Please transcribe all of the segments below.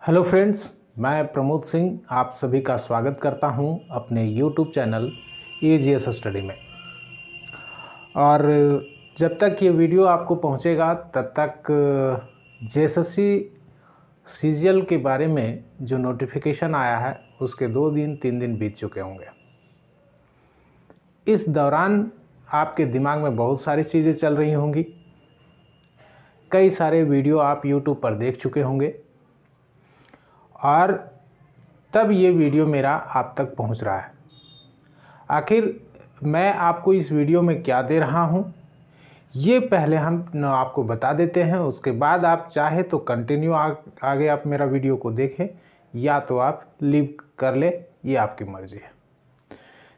Hello friends, मैं प्रमोद सिंह आप सभी का स्वागत करता हूं अपने यूट्यूब चैनल एजीएस स्टडी में। और जब तक ये वीडियो आपको पहुंचेगा तब तक जेएसएससी सीजीएल के बारे में जो नोटिफिकेशन आया है उसके 2-3 दिन बीत चुके होंगे। इस दौरान आपके दिमाग में बहुत सारी चीज़ें चल रही होंगी। कई सारे वीडियो आप यूट्यूब पर देख चुके होंगे और तब ये वीडियो मेरा आप तक पहुंच रहा है। आखिर मैं आपको इस वीडियो में क्या दे रहा हूं, ये पहले हम आपको बता देते हैं। उसके बाद आप चाहे तो कंटिन्यू आगे आप मेरा वीडियो को देखें या तो आप लीव कर ले, ये आपकी मर्ज़ी है।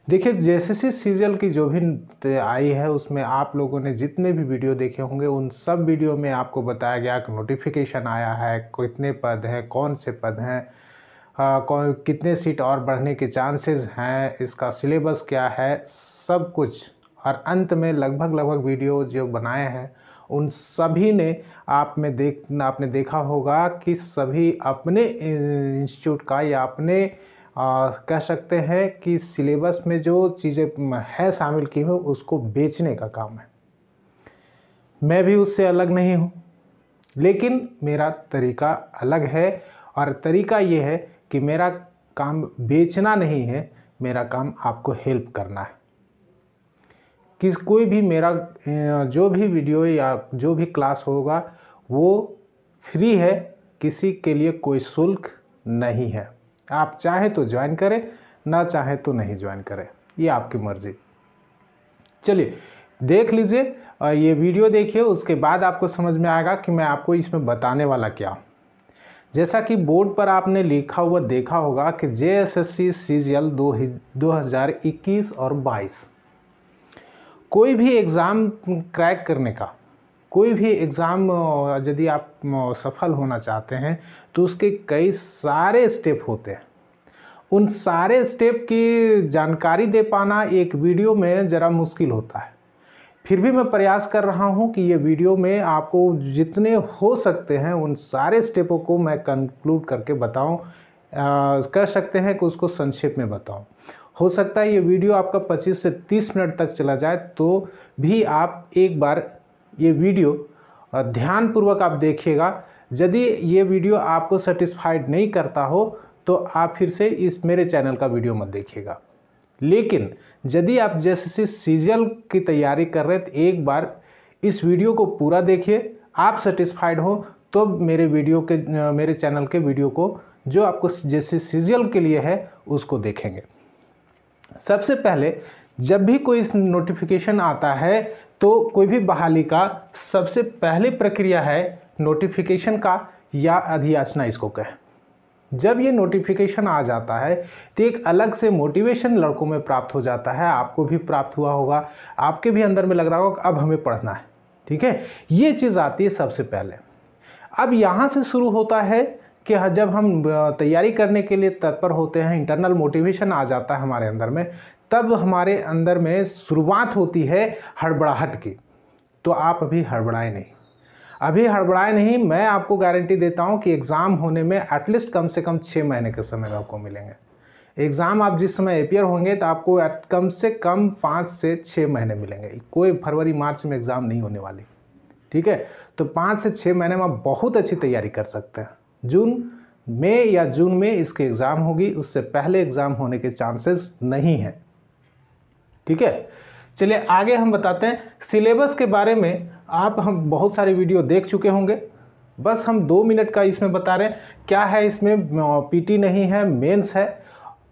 देखिए, जेएसएससी सीजीएल की जो भी आई है उसमें आप लोगों ने जितने भी वीडियो देखे होंगे उन सब वीडियो में आपको बताया गया कि नोटिफिकेशन आया है, कितने पद हैं, कौन से पद हैं, कितने सीट और बढ़ने के चांसेस हैं, इसका सिलेबस क्या है, सब कुछ। और अंत में लगभग वीडियो जो बनाए हैं उन सभी ने आपने देखा होगा कि सभी अपने इंस्टीट्यूट का या अपने कह सकते हैं कि सिलेबस में जो चीज़ें है शामिल की हुई उसको बेचने का काम है। मैं भी उससे अलग नहीं हूँ, लेकिन मेरा तरीका अलग है। और तरीका ये है कि मेरा काम बेचना नहीं है, मेरा काम आपको हेल्प करना है। कोई भी मेरा जो भी वीडियो या जो भी क्लास होगा वो फ्री है, किसी के लिए कोई शुल्क नहीं है। आप चाहे तो ज्वाइन करें, ना चाहे तो नहीं ज्वाइन करें, ये आपकी मर्ज़ी। चलिए देख लीजिए, ये वीडियो देखिए, उसके बाद आपको समझ में आएगा कि मैं आपको इसमें बताने वाला क्या हूँ। जैसा कि बोर्ड पर आपने लिखा हुआ देखा होगा कि जेएसएससी सीजीएल 2021 और 22, कोई भी एग्ज़ाम क्रैक करने का, कोई भी एग्ज़ाम यदि आप सफल होना चाहते हैं तो उसके कई सारे स्टेप होते हैं। उन सारे स्टेप की जानकारी दे पाना एक वीडियो में ज़रा मुश्किल होता है। फिर भी मैं प्रयास कर रहा हूं कि ये वीडियो में आपको जितने हो सकते हैं उन सारे स्टेपों को मैं कंक्लूड करके बताऊं, कर सकते हैं कि उसको संक्षेप में बताऊं। हो सकता है ये वीडियो आपका 25 से 30 मिनट तक चला जाए, तो भी आप एक बार ये वीडियो ध्यानपूर्वक आप देखिएगा। यदि ये वीडियो आपको सेटिस्फाइड नहीं करता हो तो आप फिर से इस मेरे चैनल का वीडियो मत देखिएगा। लेकिन यदि आप जेएसएससी सीजीएल की तैयारी कर रहे हैं तो एक बार इस वीडियो को पूरा देखिए। आप सेटिस्फाइड हो तो मेरे चैनल के वीडियो को जो आपको जेएसएससी सीजीएल के लिए है उसको देखेंगे। सबसे पहले जब भी कोई नोटिफिकेशन आता है तो कोई भी बहाली का सबसे पहली प्रक्रिया है नोटिफिकेशन का या अधियाचना इसको कहें। जब ये नोटिफिकेशन आ जाता है तो एक अलग से मोटिवेशन लड़कों में प्राप्त हो जाता है। आपको भी प्राप्त हुआ होगा, आपके भी अंदर में लग रहा होगा कि अब हमें पढ़ना है। ठीक है, ये चीज़ आती है सबसे पहले। अब यहाँ से शुरू होता है कि जब हम तैयारी करने के लिए तत्पर होते हैं, इंटरनल मोटिवेशन आ जाता है हमारे अंदर में, तब हमारे अंदर में शुरुआत होती है हड़बड़ाहट की। तो आप अभी हड़बड़ाए नहीं, अभी हड़बड़ाए नहीं। मैं आपको गारंटी देता हूं कि एग्ज़ाम होने में एटलीस्ट कम से कम 6 महीने के समय में आपको मिलेंगे। एग्ज़ाम आप जिस समय अपियर होंगे तो आपको कम से कम 5 से 6 महीने मिलेंगे। कोई फरवरी मार्च में एग्ज़ाम नहीं होने वाली। ठीक है, तो 5 से 6 महीने में आप बहुत अच्छी तैयारी कर सकते हैं। जून में इसकी एग्ज़ाम होगी, उससे पहले एग्ज़ाम होने के चांसेस नहीं हैं। ठीक है, चलिए आगे हम बताते हैं सिलेबस के बारे में। हम बहुत सारे वीडियो देख चुके होंगे, बस हम 2 मिनट का इसमें बता रहे हैं। क्या है इसमें, पीटी नहीं है, मेंस है,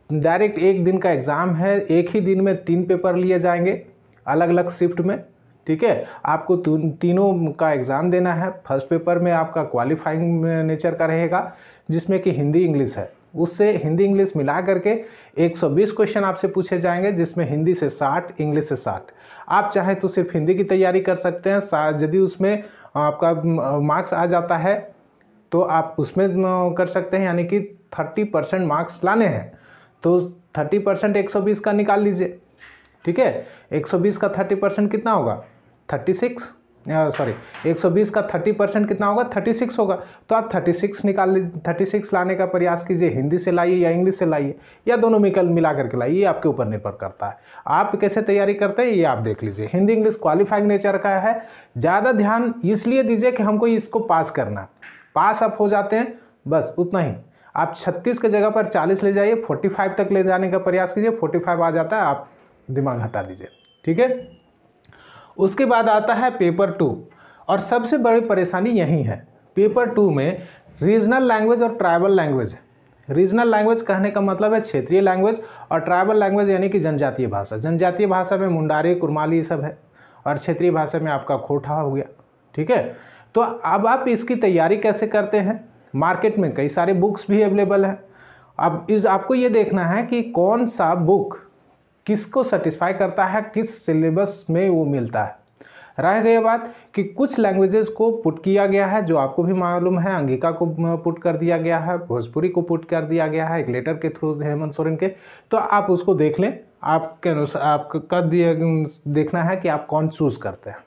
डायरेक्ट एक दिन का एग्ज़ाम है। एक ही दिन में 3 पेपर लिए जाएंगे अलग अलग शिफ्ट में। ठीक है, आपको तीनों का एग्ज़ाम देना है। फर्स्ट पेपर में आपका क्वालिफाइंग नेचर का रहेगा जिसमें कि हिंदी इंग्लिश है। उससे हिंदी इंग्लिश मिला करके 120 क्वेश्चन आपसे पूछे जाएंगे, जिसमें हिंदी से 60, इंग्लिश से 60। आप चाहे तो सिर्फ हिंदी की तैयारी कर सकते हैं। यदि उसमें आपका मार्क्स आ जाता है तो आप उसमें कर सकते हैं, यानी कि 30% मार्क्स लाने हैं तो 30% 120 का निकाल लीजिए। ठीक है, 120 का 30% कितना होगा, 36। सॉरी 120 का 30% कितना होगा, 36 होगा। तो आप 36 निकाल लीजिए, 36 लाने का प्रयास कीजिए, हिंदी से लाइए या इंग्लिश से लाइए या दोनों मिला करके लाइए, ये आपके ऊपर निर्भर करता है। आप कैसे तैयारी करते हैं ये आप देख लीजिए। हिंदी इंग्लिश क्वालिफाइंग नेचर का है, ज़्यादा ध्यान इसलिए दीजिए कि हमको इसको पास करना, पास आप हो जाते हैं बस उतना ही। आप 36 की जगह पर 40 ले जाइए, 45 तक ले जाने का प्रयास कीजिए, 45 आ जाता है आप दिमाग हटा दीजिए, ठीक है। उसके बाद आता है पेपर 2, और सबसे बड़ी परेशानी यही है पेपर 2 में, रीजनल लैंग्वेज और ट्राइबल लैंग्वेज है। रीजनल लैंग्वेज कहने का मतलब है क्षेत्रीय लैंग्वेज, और ट्राइबल लैंग्वेज यानी कि जनजातीय भाषा। जनजातीय भाषा में मुंडारी, कुरमाली ये सब है, और क्षेत्रीय भाषा में आपका खोटा हो गया, ठीक है। तो अब आप इसकी तैयारी कैसे करते हैं, मार्केट में कई सारे बुक्स भी अवेलेबल हैं। अब आपको ये देखना है कि कौन सा बुक किसको सेटिस्फाई करता है, किस सिलेबस में वो मिलता है। रह गई बात कि कुछ लैंग्वेजेस को पुट किया गया है, जो आपको भी मालूम है, अंगिका को पुट कर दिया गया है, भोजपुरी को पुट कर दिया गया है एक लेटर के थ्रू हेमंत सोरेन के। तो आप उसको देख लें, आपके अनुसार आपका देखना है कि आप कौन चूज़ करते हैं,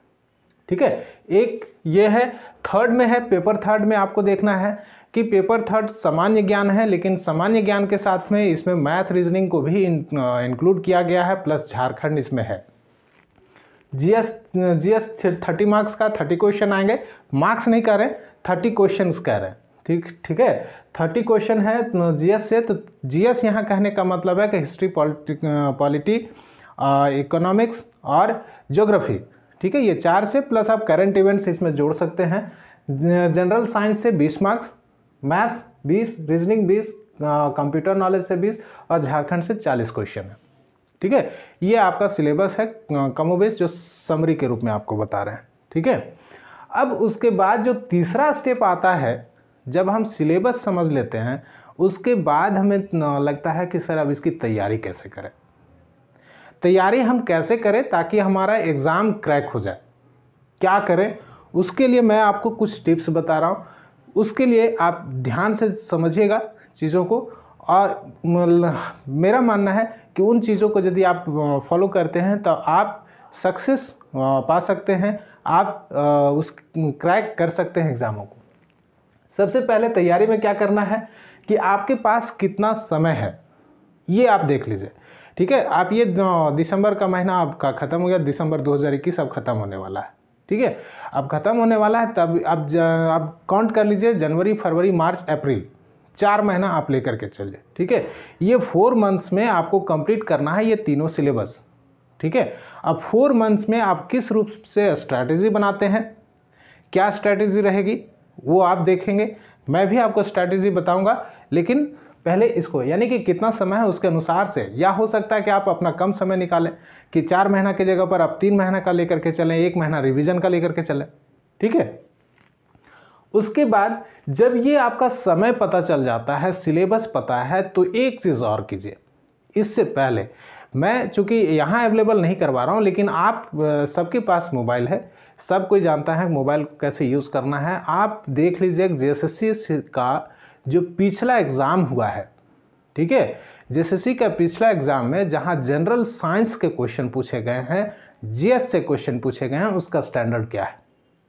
ठीक है। एक ये है, थर्ड में है, पेपर थर्ड में आपको देखना है कि पेपर थर्ड सामान्य ज्ञान है, लेकिन सामान्य ज्ञान के साथ में इसमें मैथ रीजनिंग को भी इंक्लूड किया गया है, प्लस झारखंड इसमें है। जीएस 30 मार्क्स का 30 क्वेश्चन आएंगे, मार्क्स नहीं कह रहे, 30 क्वेश्चंस कह रहे हैं, ठीक है। 30 क्वेश्चन है जीएस से। तो जीएस यहाँ कहने का मतलब है कि हिस्ट्री, पॉलिटी, इकोनॉमिक्स और ज्योग्राफी, ठीक है। ये 4 से प्लस आप करंट इवेंट्स इसमें जोड़ सकते हैं। जनरल साइंस से 20 marks, maths 20, reasoning 20, computer knowledge से 20 और झारखंड से 40 क्वेश्चन है, ठीक है। ये आपका सिलेबस है कमोबेश, जो समरी के रूप में आपको बता रहे हैं, ठीक है। अब उसके बाद जो तीसरा स्टेप आता है, जब हम सिलेबस समझ लेते हैं उसके बाद हमें लगता है कि सर अब इसकी तैयारी कैसे करें। तैयारी हम कैसे करें ताकि हमारा एग्ज़ाम क्रैक हो जाए, क्या करें, उसके लिए मैं आपको कुछ टिप्स बता रहा हूँ। उसके लिए आप ध्यान से समझिएगा चीज़ों को, और मेरा मानना है कि उन चीज़ों को यदि आप फॉलो करते हैं तो आप सक्सेस पा सकते हैं, आप उस क्रैक कर सकते हैं एग्ज़ामों को। सबसे पहले तैयारी में क्या करना है कि आपके पास कितना समय है ये आप देख लीजिए, ठीक है। आप ये दिसंबर का महीना आपका ख़त्म हो गया, दिसंबर 2021 अब ख़त्म होने वाला है, ठीक है। अब ख़त्म होने वाला है, तब अब काउंट कर लीजिए, जनवरी, फरवरी, मार्च, अप्रैल, 4 महीना आप लेकर के चलिए, ठीक है। ये 4 मंथ्स में आपको कंप्लीट करना है ये तीनों सिलेबस, ठीक है। अब 4 मंथ्स में आप किस रूप से स्ट्रैटेजी बनाते हैं, क्या स्ट्रैटेजी रहेगी वो आप देखेंगे, मैं भी आपको स्ट्रैटेजी बताऊंगा, लेकिन पहले इसको यानी कि कितना समय है उसके अनुसार से, या हो सकता है कि आप अपना कम समय निकालें कि 4 महीना की जगह पर आप 3 महीना का लेकर के चलें, 1 महीना रिवीजन का लेकर के चलें, ठीक है। उसके बाद जब ये आपका समय पता चल जाता है, सिलेबस पता है, तो एक चीज़ और कीजिए। इससे पहले मैं चूँकि यहाँ अवेलेबल नहीं करवा रहा हूँ, लेकिन आप सबके पास मोबाइल है, सब कोई जानता है मोबाइल को कैसे यूज़ करना है। आप देख लीजिए जेएसएससी का जो पिछला एग्ज़ाम हुआ है, ठीक है, जेएसएससी का पिछला एग्ज़ाम में जहाँ जनरल साइंस के क्वेश्चन पूछे गए हैं, जीएस से क्वेश्चन पूछे गए हैं, उसका स्टैंडर्ड क्या है,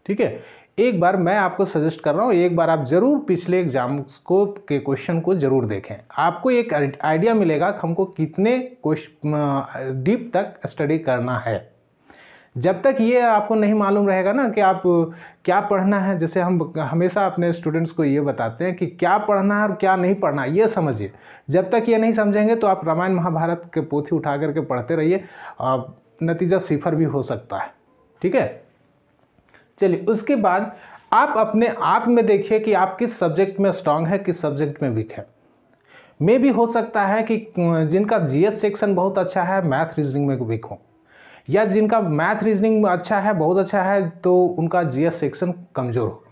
ठीक है। एक बार मैं आपको सजेस्ट कर रहा हूँ, एक बार आप ज़रूर पिछले एग्जाम्स को के क्वेश्चन को ज़रूर देखें, आपको एक आइडिया मिलेगा कि हमको कितने डीप तक स्टडी करना है। जब तक ये आपको नहीं मालूम रहेगा ना कि आप क्या पढ़ना है, जैसे हम हमेशा अपने स्टूडेंट्स को ये बताते हैं कि क्या पढ़ना है और क्या नहीं पढ़ना है, ये समझिए। जब तक ये नहीं समझेंगे तो आप रामायण महाभारत के पोथी उठा करके पढ़ते रहिए, नतीजा 0 भी हो सकता है, ठीक है। चलिए, उसके बाद आप अपने आप में देखिए कि आप किस सब्जेक्ट में स्ट्रांग है, किस सब्जेक्ट में वीक है। मे भी हो सकता है कि जिनका जीएस सेक्शन बहुत अच्छा है मैथ रीजनिंग में वीक हो, या जिनका मैथ रीजनिंग अच्छा है, बहुत अच्छा है, तो उनका जीएस सेक्शन कमज़ोर हो।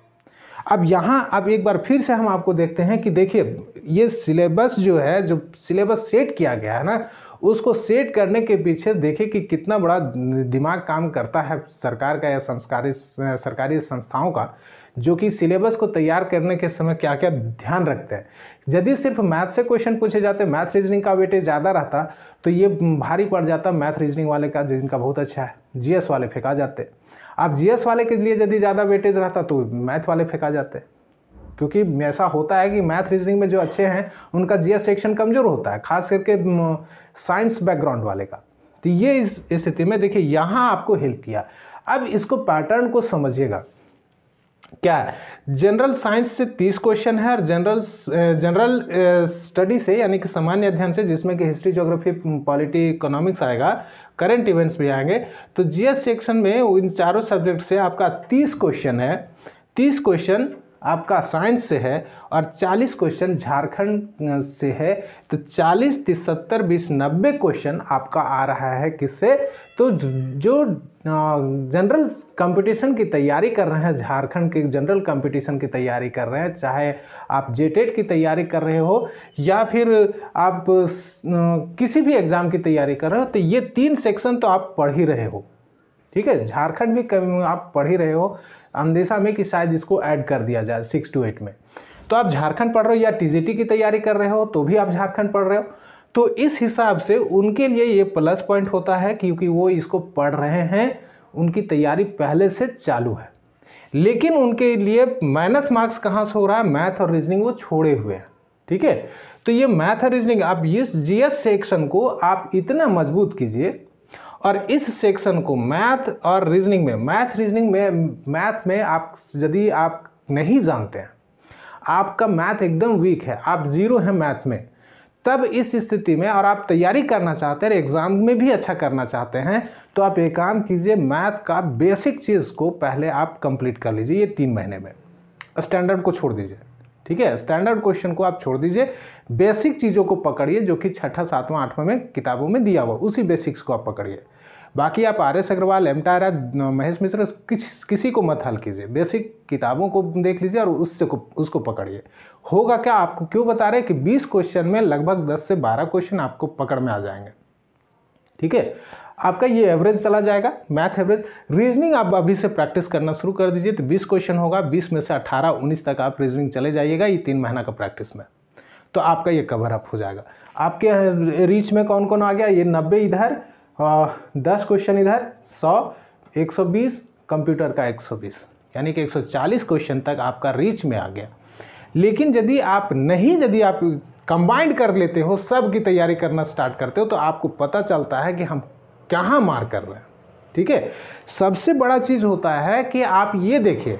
अब यहाँ अब एक बार फिर से हम आपको देखते हैं कि देखिए ये सिलेबस जो है, जो सिलेबस सेट किया गया है ना, उसको सेट करने के पीछे देखिए कि कितना बड़ा दिमाग काम करता है सरकार का या सरकारी संस्थाओं का, जो कि सिलेबस को तैयार करने के समय क्या क्या ध्यान रखते हैं। यदि सिर्फ मैथ से क्वेश्चन पूछे जाते, मैथ रीजनिंग का वेटेज ज़्यादा रहता, तो ये भारी पड़ जाता मैथ रीजनिंग वाले का, जिनका बहुत अच्छा है, जीएस वाले फेंका जाते। आप जीएस वाले के लिए यदि ज़्यादा वेटेज रहता तो मैथ वाले फेंका जाते, क्योंकि ऐसा होता है कि मैथ रीजनिंग में जो अच्छे हैं उनका जीएस सेक्शन कमज़ोर होता है, खास करके साइंस बैकग्राउंड वाले का। तो ये इस स्थिति में देखिए यहाँ आपको हेल्प किया। अब इसको पैटर्न को समझिएगा क्या है। जनरल साइंस से 30 क्वेश्चन है और जनरल स्टडी से यानी कि सामान्य अध्ययन से, जिसमें कि हिस्ट्री, ज्योग्राफी, पॉलिटी, इकोनॉमिक्स आएगा, करंट इवेंट्स भी आएंगे, तो जीएस सेक्शन में इन चारों सब्जेक्ट से आपका 30 क्वेश्चन है। 30 क्वेश्चन आपका साइंस से है और 40 क्वेश्चन झारखंड से है। तो 40, 30, 70, 20, 90 क्वेश्चन आपका आ रहा है किससे, तो जो जनरल कंपटीशन की तैयारी कर रहे हैं, झारखंड के जनरल कंपटीशन की तैयारी कर रहे हैं, चाहे आप जेटेट की तैयारी कर रहे हो या फिर आप किसी भी एग्ज़ाम की तैयारी कर रहे हो, तो ये 3 सेक्शन तो आप पढ़ ही रहे हो। ठीक है, झारखंड भी आप पढ़ ही रहे हो, अंदेशा में कि शायद इसको ऐड कर दिया जाए 6 to 8 में। तो आप झारखंड पढ़ रहे हो या टीजीटी की तैयारी कर रहे हो तो भी आप झारखंड पढ़ रहे हो, तो इस हिसाब से उनके लिए ये प्लस पॉइंट होता है क्योंकि वो इसको पढ़ रहे हैं, उनकी तैयारी पहले से चालू है। लेकिन उनके लिए माइनस मार्क्स कहाँ से हो रहा है, मैथ और रीजनिंग वो छोड़े हुए हैं। ठीक है, तो ये मैथ और रीजनिंग आप इस जीएस सेक्शन को आप इतना मजबूत कीजिए और इस सेक्शन को मैथ और रीजनिंग में, मैथ में आप यदि आप नहीं जानते हैं, आपका मैथ एकदम वीक है, आप 0 हैं मैथ में, तब इस स्थिति में और आप तैयारी करना चाहते हैं, एग्जाम में भी अच्छा करना चाहते हैं, तो आप एक काम कीजिए, मैथ का बेसिक चीज़ को पहले आप कंप्लीट कर लीजिए ये 3 महीने में। स्टैंडर्ड को छोड़ दीजिए, ठीक है, स्टैंडर्ड क्वेश्चन को आप छोड़ दीजिए, बेसिक चीज़ों को पकड़िए जो कि 6ठा, 7वां, 8वां में किताबों में दिया हुआ, उसी बेसिक्स को आप पकड़िए। बाकी आप आर.एस. अग्रवाल, एमटारा, महेश मिश्रा किसी को मत हल कीजिए, बेसिक किताबों को देख लीजिए और उसको पकड़िए। होगा क्या, आपको क्यों बता रहे हैं कि 20 क्वेश्चन में लगभग 10 से 12 क्वेश्चन आपको पकड़ में आ जाएंगे। ठीक है, आपका ये एवरेज चला जाएगा, मैथ एवरेज। रीजनिंग आप अभी से प्रैक्टिस करना शुरू कर दीजिए, तो 20 क्वेश्चन होगा, 20 में से 18, 19 तक आप रीजनिंग चले जाइएगा ये 3 महीना का प्रैक्टिस में, तो आपका ये कवर अप हो जाएगा। आपके रीच में कौन कौन आ गया, ये 90 इधर, 10 क्वेश्चन इधर, 100, 120, कंप्यूटर का 120, यानी कि 140 क्वेश्चन तक आपका रीच में आ गया। लेकिन यदि आप कंबाइंड कर लेते हो, सब की तैयारी करना स्टार्ट करते हो, तो आपको पता चलता है कि हम कहाँ मार कर रहे हैं। ठीक है, सबसे बड़ा चीज़ होता है कि आप ये देखिए,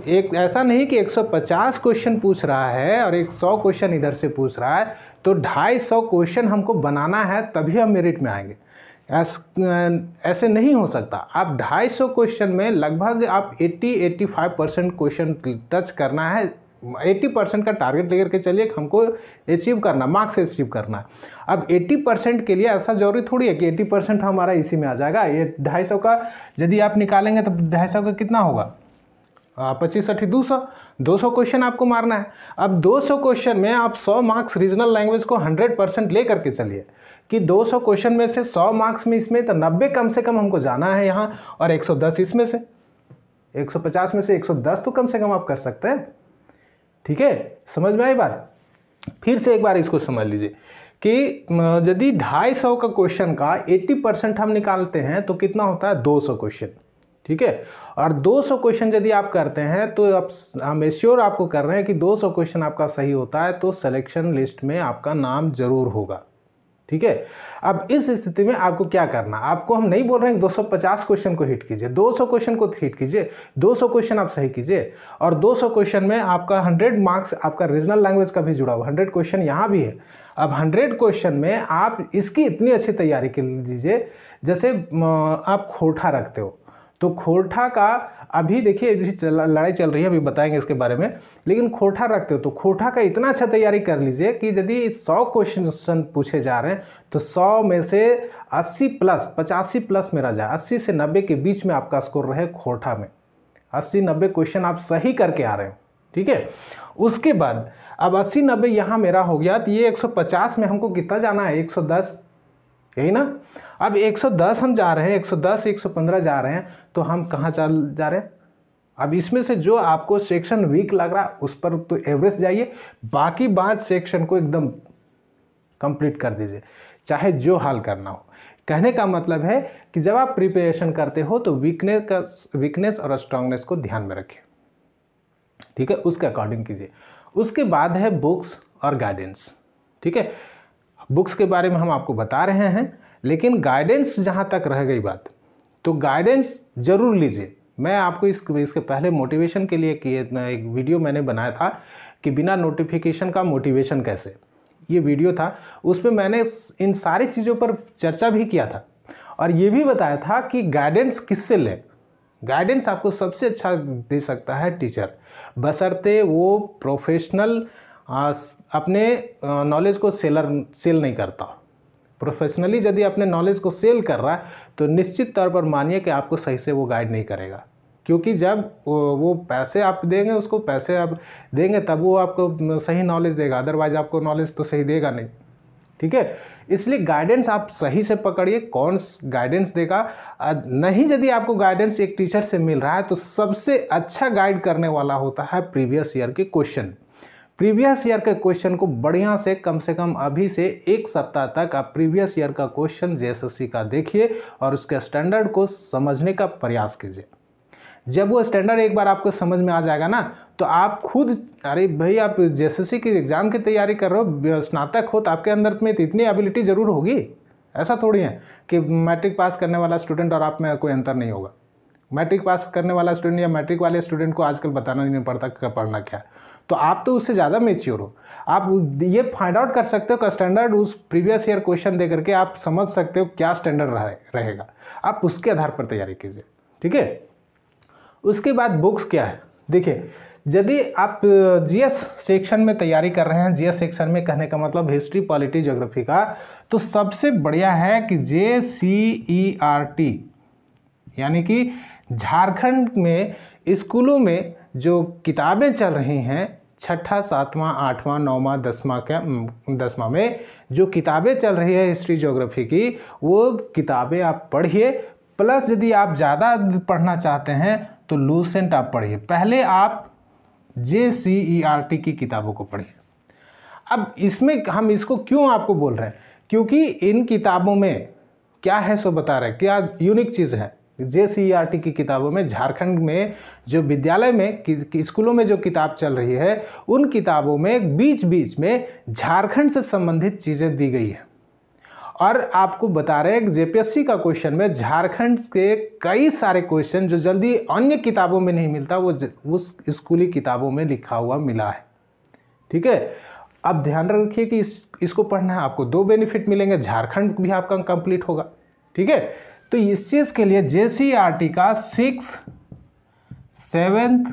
एक ऐसा नहीं कि 150 क्वेश्चन पूछ रहा है और 100 क्वेश्चन इधर से पूछ रहा है, तो 250 क्वेश्चन हमको बनाना है तभी हम मेरिट में आएंगे, ऐसे नहीं हो सकता। आप 250 क्वेश्चन में लगभग आप 80-85% क्वेश्चन टच करना है, 80% का टारगेट लेकर के चलिए, हमको अचीव करना, मार्क्स अचीव करना। अब 80% के लिए ऐसा जरूरी थोड़ी है कि 80% हमारा इसी में आ जाएगा। ये 250 का यदि आप निकालेंगे तो 250 का कितना होगा, 25, 80, 200 क्वेश्चन आपको मारना है। अब 200 क्वेश्चन में आप 100 मार्क्स रीजनल लैंग्वेज को 100% ले करके चलिए कि 200 क्वेश्चन में से 100 मार्क्स में इसमें तो 90 कम से कम हमको जाना है यहाँ, और 110 इसमें से, 150 में से 110 तो कम से कम आप कर सकते हैं। ठीक है, समझ में आई बात। फिर से एक बार इसको समझ लीजिए कि यदि 250 का क्वेश्चन का 80% हम निकालते हैं तो कितना होता है, 200 क्वेश्चन। ठीक है, और 200 क्वेश्चन यदि आप करते हैं तो अब हम एश्योर आपको कर रहे हैं कि 200 क्वेश्चन आपका सही होता है तो सिलेक्शन लिस्ट में आपका नाम जरूर होगा। ठीक है, अब इस स्थिति में आपको क्या करना, आपको हम नहीं बोल रहे हैं कि 250 क्वेश्चन को हिट कीजिए, 200 क्वेश्चन को हिट कीजिए, 200 क्वेश्चन आप सही कीजिए, और 200 क्वेश्चन में आपका 100 मार्क्स आपका रीजनल लैंग्वेज का भी जुड़ा हुआ, 100 क्वेश्चन यहाँ भी है। अब 100 क्वेश्चन में आप इसकी इतनी अच्छी तैयारी कर लीजिए, जैसे आप खोरठा रखते हो, तो खोरठा का अभी देखिए लड़ाई चल रही है, अभी बताएंगे इसके बारे में, लेकिन खोरठा रखते हो तो खोरठा का इतना अच्छा तैयारी कर लीजिए कि यदि 100 क्वेश्चन पूछे जा रहे हैं तो 100 में से 80 प्लस 85 प्लस मेरा जाए, 80 से 90 के बीच में आपका स्कोर रहे खोरठा में, 80-90 क्वेश्चन आप सही करके आ रहे हो। ठीक है, उसके बाद अब 80-90 यहाँ मेरा हो गया, तो ये 150 में हमको कितना जाना है, 110, यही ना। अब 110 हम जा रहे हैं, 110 115 जा रहे हैं, तो हम कहाँ जा रहे हैं। अब इसमें से जो आपको सेक्शन वीक लग रहा है उस पर तो एवरेज जाइए, बाकी बात सेक्शन को एकदम कंप्लीट कर दीजिए। चाहे जो हाल करना हो। कहने का मतलब है कि जब आप प्रिपरेशन करते हो तो वीकनेस और स्ट्रांगनेस को ध्यान में रखें, ठीक है, उसके अकॉर्डिंग कीजिए। उसके बाद है बुक्स और गाइडेंस, ठीक है। बुक्स के बारे में हम आपको बता रहे हैं, लेकिन गाइडेंस जहाँ तक रह गई बात, तो गाइडेंस ज़रूर लीजिए। मैं आपको इसके पहले मोटिवेशन के लिए एक वीडियो मैंने बनाया था कि बिना नोटिफिकेशन का मोटिवेशन कैसे, ये वीडियो था। उसमें मैंने इन सारी चीज़ों पर चर्चा भी किया था और ये भी बताया था कि गाइडेंस किससे लें। गाइडेंस आपको सबसे अच्छा दे सकता है टीचर, बशर्ते वो प्रोफेशनल अपने नॉलेज को सेल नहीं करता। प्रोफेशनली यदि अपने नॉलेज को सेल कर रहा है तो निश्चित तौर पर मानिए कि आपको सही से वो गाइड नहीं करेगा, क्योंकि जब वो पैसे आप देंगे, उसको पैसे आप देंगे तब वो आपको सही नॉलेज देगा, अदरवाइज आपको नॉलेज तो सही देगा नहीं, ठीक है। इसलिए गाइडेंस आप सही से पकड़िए, कौन गाइडेंस देगा। नहीं, यदि आपको गाइडेंस एक टीचर से मिल रहा है तो सबसे अच्छा गाइड करने वाला होता है प्रीवियस ईयर के क्वेश्चन। प्रीवियस ईयर के क्वेश्चन को बढ़िया से कम अभी से 1 सप्ताह तक आप प्रीवियस ईयर का क्वेश्चन जेएसएससी का देखिए और उसके स्टैंडर्ड को समझने का प्रयास कीजिए। जब वो स्टैंडर्ड एक बार आपको समझ में आ जाएगा ना, तो आप खुद, अरे भाई आप जेएसएससी की एग्ज़ाम की तैयारी कर रहे हो, स्नातक हो, तो आपके अंदर में इतनी एबिलिटी ज़रूर होगी। ऐसा थोड़ी है कि मैट्रिक पास करने वाला स्टूडेंट और आप में कोई अंतर नहीं होगा। मैट्रिक पास करने वाला स्टूडेंट या मैट्रिक वाले स्टूडेंट को आजकल बताना नहीं पड़ता पढ़ना क्या, तो आप तो उससे ज़्यादा मेच्योर हो। आप ये फाइंड आउट कर सकते हो कि स्टैंडर्ड उस प्रीवियस ईयर क्वेश्चन दे करके आप समझ सकते हो क्या स्टैंडर्ड रहेगा, आप उसके आधार पर तैयारी कीजिए, ठीक है। उसके बाद बुक्स क्या है, देखिए, यदि आप जीएस सेक्शन में तैयारी कर रहे हैं, जीएस सेक्शन में कहने का मतलब हिस्ट्री, पॉलिटी, ज्योग्राफी का, तो सबसे बढ़िया है कि JCERT यानी कि झारखंड में स्कूलों में जो किताबें चल रही हैं, 6ठा, 7वां, 8वां, 9वां, 10वां में जो किताबें चल रही है हिस्ट्री, ज्योग्राफी की, वो किताबें आप पढ़िए। प्लस यदि आप ज़्यादा पढ़ना चाहते हैं तो लूसेंट आप पढ़िए। पहले आप JCERT की किताबों को पढ़िए। अब इसमें हम इसको क्यों आपको बोल रहे हैं, क्योंकि इन किताबों में क्या है सो बता रहे हैं, क्या यूनिक चीज़ है। JCERT की किताबों में झारखंड में जो विद्यालय में स्कूलों में जो किताब चल रही है, उन किताबों में बीच बीच में झारखंड से संबंधित चीज़ें दी गई हैं। और आपको बता रहे हैं कि जेपीएससी का क्वेश्चन में झारखंड के कई सारे क्वेश्चन जो जल्दी अन्य किताबों में नहीं मिलता, वो उस स्कूली किताबों में लिखा हुआ मिला है, ठीक है। अब ध्यान रखिए कि इसको पढ़ना है, आपको 2 बेनिफिट मिलेंगे, झारखंड भी आपका कंप्लीट होगा, ठीक है। तो इस चीज़ के लिए JCERT का 6th, 7th,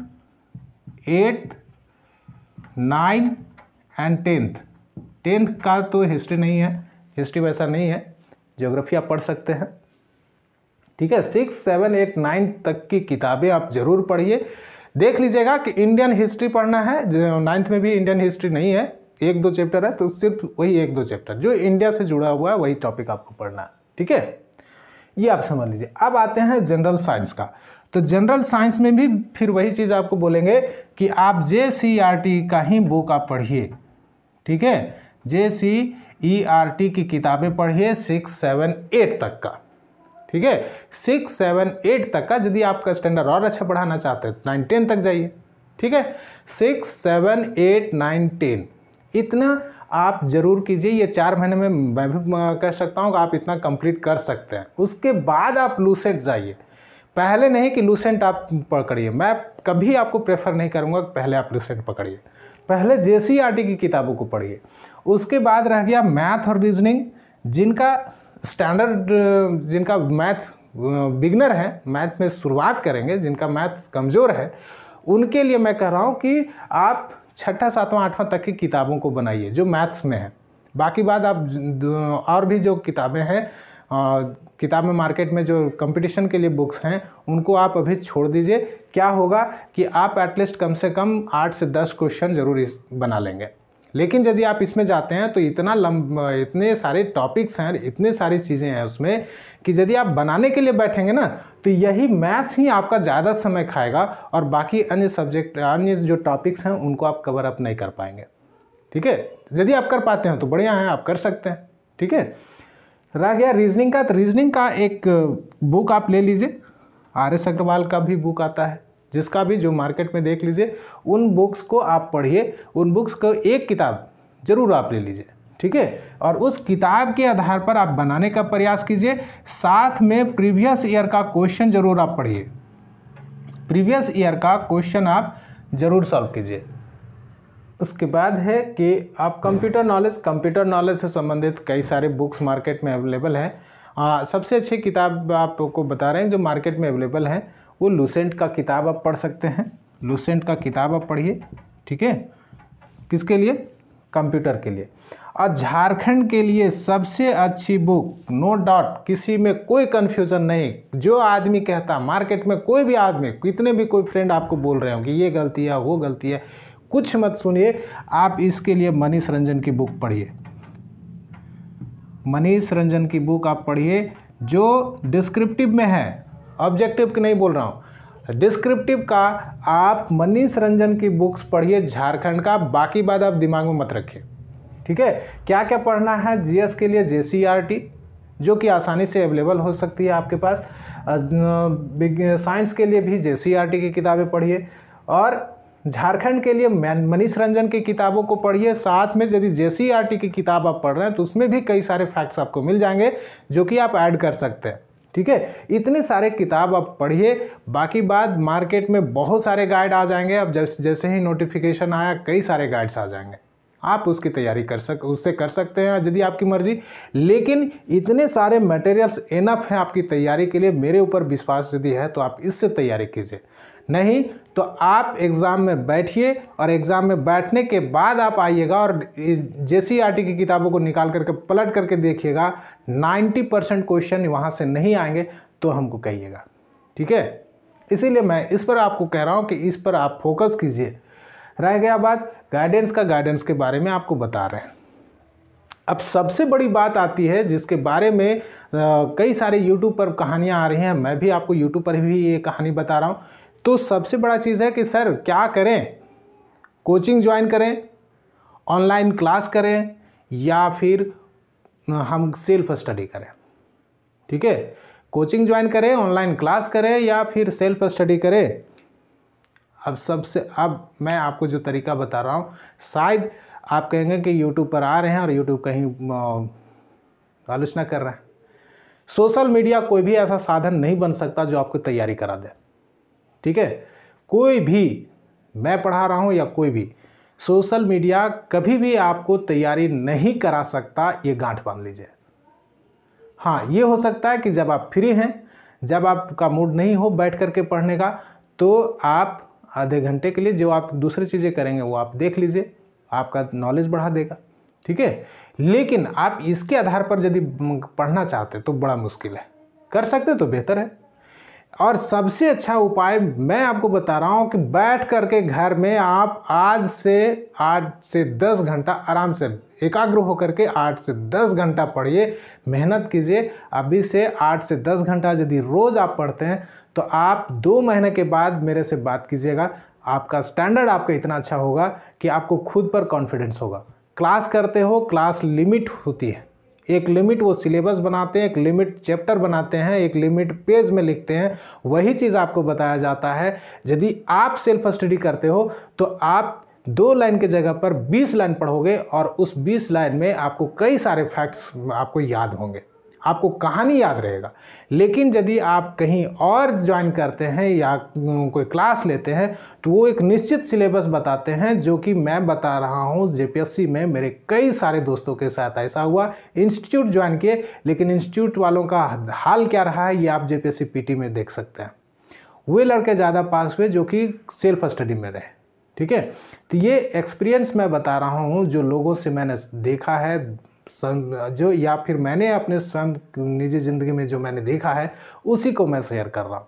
8th, 9th and 10th का तो हिस्ट्री नहीं है, हिस्ट्री वैसा नहीं है, ज्योग्राफी आप पढ़ सकते हैं, ठीक है। 6, 7, 8, 9 तक की किताबें आप जरूर पढ़िए। देख लीजिएगा कि इंडियन हिस्ट्री पढ़ना है, 9th में भी इंडियन हिस्ट्री नहीं है, 1-2 चैप्टर है, तो सिर्फ वही 1-2 चैप्टर जो इंडिया से जुड़ा हुआ है वही टॉपिक आपको पढ़ना है, ठीक है। ये आप समझ लीजिए। अब आते हैं जनरल साइंस का, तो जनरल साइंस में भी फिर वही चीज़ आपको बोलेंगे कि आप JCERT का ही बुक आप पढ़िए, ठीक है। JCERT की किताबें पढ़िए 6, 7, 8 तक का, ठीक है। 6, 7, 8 तक का। यदि आपका स्टैंडर्ड और अच्छा बढ़ाना चाहते हैं 9, 10 तक जाइए, ठीक है। 6, 7, 8, 9, 10 इतना आप जरूर कीजिए। ये 4 महीने में मैं भी कह सकता हूँ कि आप इतना कंप्लीट कर सकते हैं। उसके बाद आप लूसेंट जाइए, पहले नहीं कि लूसेंट आप पकड़िए। मैं कभी आपको प्रेफर नहीं करूँगा कि पहले आप लूसेंट पकड़िए, पहले JCERT की किताबों को पढ़िए। उसके बाद रह गया मैथ और रीजनिंग। जिनका स्टैंडर्ड, जिनका मैथ बिगनर है, मैथ में शुरुआत करेंगे, जिनका मैथ कमज़ोर है, उनके लिए मैं कह रहा हूँ कि आप 6ठा, 7वां, 8वां तक की किताबों को बनाइए जो मैथ्स में है। बाकी बात आप और भी जो किताबें हैं, किताब में मार्केट में जो कंपटीशन के लिए बुक्स हैं, उनको आप अभी छोड़ दीजिए। क्या होगा कि आप एटलीस्ट कम से कम 8 से 10 क्वेश्चन जरूर बना लेंगे। लेकिन यदि आप इसमें जाते हैं तो इतने सारे टॉपिक्स हैं, इतने सारी चीज़ें हैं उसमें कि यदि आप बनाने के लिए बैठेंगे ना, तो यही मैथ्स ही आपका ज़्यादा समय खाएगा और बाकी अन्य सब्जेक्ट, अन्य जो टॉपिक्स हैं उनको आप कवर अप नहीं कर पाएंगे, ठीक है। यदि आप कर पाते हैं तो बढ़िया है, आप कर सकते हैं, ठीक है। रह गया रीजनिंग का, तो रीजनिंग का एक बुक आप ले लीजिए, RS अग्रवाल का भी बुक आता है, जिसका भी जो मार्केट में देख लीजिए, उन बुक्स को आप पढ़िए, उन बुक्स को एक किताब जरूर आप ले लीजिए, ठीक है। और उस किताब के आधार पर आप बनाने का प्रयास कीजिए, साथ में प्रीवियस ईयर का क्वेश्चन जरूर आप पढ़िए, प्रीवियस ईयर का क्वेश्चन आप जरूर सॉल्व कीजिए। उसके बाद है कि आप कंप्यूटर नॉलेज से संबंधित कई सारे बुक्स मार्केट में अवेलेबल हैं। सबसे अच्छी किताब आपको बता रहे हैं जो मार्केट में अवेलेबल है, वो लूसेंट का किताब आप पढ़ सकते हैं, लूसेंट का किताब आप पढ़िए, ठीक है। किसके लिए? कंप्यूटर के लिए। और झारखंड के लिए सबसे अच्छी बुक, नो डाउट, किसी में कोई कन्फ्यूज़न नहीं, जो आदमी कहता, मार्केट में कोई भी आदमी, कितने भी कोई फ्रेंड आपको बोल रहे हो कि ये गलती है वो गलती है, कुछ मत सुनिए, आप इसके लिए मनीष रंजन की बुक पढ़िए, मनीष रंजन की बुक आप पढ़िए, जो डिस्क्रिप्टिव में है, ऑब्जेक्टिव की नहीं बोल रहा हूँ, डिस्क्रिप्टिव का आप मनीष रंजन की बुक्स पढ़िए झारखंड का, बाकी बात आप दिमाग में मत रखिए, ठीक है। क्या क्या पढ़ना है? GS के लिए JCERT, जो कि आसानी से अवेलेबल हो सकती है आपके पास, साइंस के लिए भी JCERT की किताबें पढ़िए, और झारखंड के लिए मनीष रंजन की किताबों को पढ़िए, साथ में यदि JCERT की किताब आप पढ़ रहे हैं तो उसमें भी कई सारे फैक्ट्स आपको मिल जाएंगे जो कि आप ऐड कर सकते हैं, ठीक है। इतने सारे किताब आप पढ़िए, बाकी बात मार्केट में बहुत सारे गाइड आ जाएंगे, अब जैसे ही नोटिफिकेशन आया कई सारे गाइड्स आ जाएंगे, आप उसकी तैयारी उससे कर सकते हैं यदि आपकी मर्जी, लेकिन इतने सारे मटेरियल्स इनफ हैं आपकी तैयारी के लिए, मेरे ऊपर विश्वास यदि है तो आप इससे तैयारी कीजिए, नहीं तो आप एग्ज़ाम में बैठिए और एग्ज़ाम में बैठने के बाद आप आइएगा और JCERT की किताबों को निकाल करके पलट करके देखिएगा, 90% क्वेश्चन वहाँ से नहीं आएंगे तो हमको कहिएगा, ठीक है। इसीलिए मैं इस पर आपको कह रहा हूँ कि इस पर आप फोकस कीजिए। रह गया बात गाइडेंस का, गाइडेंस के बारे में आपको बता रहे हैं। अब सबसे बड़ी बात आती है जिसके बारे में कई सारे यूट्यूब पर कहानियाँ आ रही हैं, मैं भी आपको यूट्यूब पर भी ये कहानी बता रहा हूँ। तो सबसे बड़ा चीज़ है कि सर क्या करें, कोचिंग ज्वाइन करें, ऑनलाइन क्लास करें, या फिर हम सेल्फ स्टडी करें, ठीक है। कोचिंग ज्वाइन करें, ऑनलाइन क्लास करें, या फिर सेल्फ स्टडी करें। अब मैं आपको जो तरीका बता रहा हूँ, शायद आप कहेंगे कि यूट्यूब पर आ रहे हैं और यूट्यूब कहीं आलोचना कर रहे हैं। सोशल मीडिया कोई भी ऐसा साधन नहीं बन सकता जो आपको तैयारी करा दे, ठीक है। कोई भी, मैं पढ़ा रहा हूँ या कोई भी, सोशल मीडिया कभी भी आपको तैयारी नहीं करा सकता, ये गांठ बांध लीजिए। हाँ, ये हो सकता है कि जब आप फ्री हैं, जब आपका मूड नहीं हो बैठ करके पढ़ने का, तो आप आधे घंटे के लिए जो आप दूसरी चीज़ें करेंगे वो आप देख लीजिए, आपका नॉलेज बढ़ा देगा, ठीक है। लेकिन आप इसके आधार पर यदि पढ़ना चाहते तो बड़ा मुश्किल है, कर सकते तो बेहतर है। और सबसे अच्छा उपाय मैं आपको बता रहा हूँ कि बैठ करके घर में आप आज से 8 से 10 घंटा आराम से एकाग्र होकर के 8 से 10 घंटा पढ़िए, मेहनत कीजिए। अभी से 8 से 10 घंटा यदि रोज़ आप पढ़ते हैं तो आप 2 महीने के बाद मेरे से बात कीजिएगा, आपका स्टैंडर्ड आपका इतना अच्छा होगा कि आपको खुद पर कॉन्फिडेंस होगा। क्लास करते हो, क्लास लिमिट होती है, एक लिमिट वो सिलेबस बनाते हैं, एक लिमिट चैप्टर बनाते हैं, एक लिमिट पेज में लिखते हैं, वही चीज़ आपको बताया जाता है। यदि आप सेल्फ स्टडी करते हो तो आप 2 लाइन के जगह पर 20 लाइन पढ़ोगे और उस 20 लाइन में आपको कई सारे फैक्ट्स आपको याद होंगे, आपको कहानी याद रहेगा। लेकिन यदि आप कहीं और ज्वाइन करते हैं या कोई क्लास लेते हैं तो वो एक निश्चित सिलेबस बताते हैं, जो कि मैं बता रहा हूँ JPSC में मेरे कई सारे दोस्तों के साथ ऐसा हुआ। इंस्टीट्यूट ज्वाइन किए, लेकिन इंस्टीट्यूट वालों का हाल क्या रहा है ये आप JPSC PT में देख सकते हैं। वे लड़के ज़्यादा पास हुए जो कि सेल्फ स्टडी में रहे, ठीक है। तो ये एक्सपीरियंस मैं बता रहा हूँ जो लोगों से मैंने देखा है, जो या फिर मैंने अपने स्वयं निजी ज़िंदगी में जो मैंने देखा है उसी को मैं शेयर कर रहा हूँ।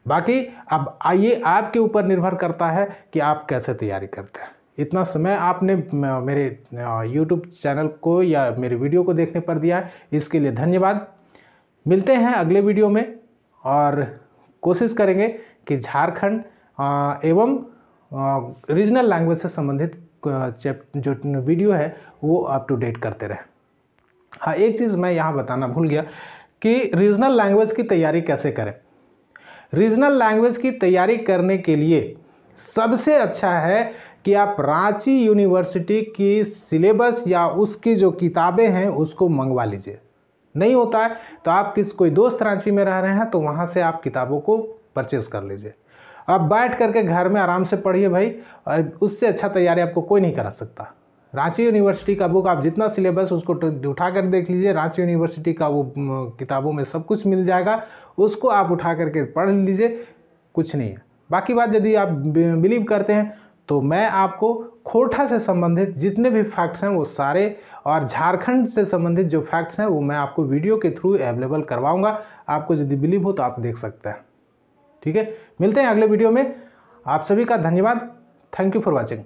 बाकी अब आइए आपके ऊपर निर्भर करता है कि आप कैसे तैयारी करते हैं। इतना समय आपने मेरे YouTube चैनल को या मेरे वीडियो को देखने पर दिया है, इसके लिए धन्यवाद। मिलते हैं अगले वीडियो में और कोशिश करेंगे कि झारखंड एवं रीजनल लैंग्वेज से संबंधित जो वीडियो है वो अप टू डेट करते रहें। हाँ, एक चीज़ मैं यहाँ बताना भूल गया कि रीजनल लैंग्वेज की तैयारी कैसे करें। रीजनल लैंग्वेज की तैयारी करने के लिए सबसे अच्छा है कि आप रांची यूनिवर्सिटी की सिलेबस या उसकी जो किताबें हैं उसको मंगवा लीजिए। नहीं होता है तो आप कोई दोस्त रांची में रह रहे हैं तो वहाँ से आप किताबों को परचेज़ कर लीजिए। आप बैठ करके घर में आराम से पढ़िए भाई, उससे अच्छा तैयारी आपको कोई नहीं करा सकता। रांची यूनिवर्सिटी का बुक आप जितना सिलेबस उसको उठा कर देख लीजिए, रांची यूनिवर्सिटी का वो किताबों में सब कुछ मिल जाएगा, उसको आप उठा करके पढ़ लीजिए, कुछ नहीं है। बाकी बात यदि आप बिलीव करते हैं तो मैं आपको खोरठा से संबंधित जितने भी फैक्ट्स हैं वो सारे, और झारखंड से संबंधित जो फैक्ट्स हैं वो मैं आपको वीडियो के थ्रू अवेलेबल करवाऊंगा। आपको यदि बिलीव हो तो आप देख सकते हैं। ठीक है, मिलते हैं अगले वीडियो में। आप सभी का धन्यवाद। Thank you for watching.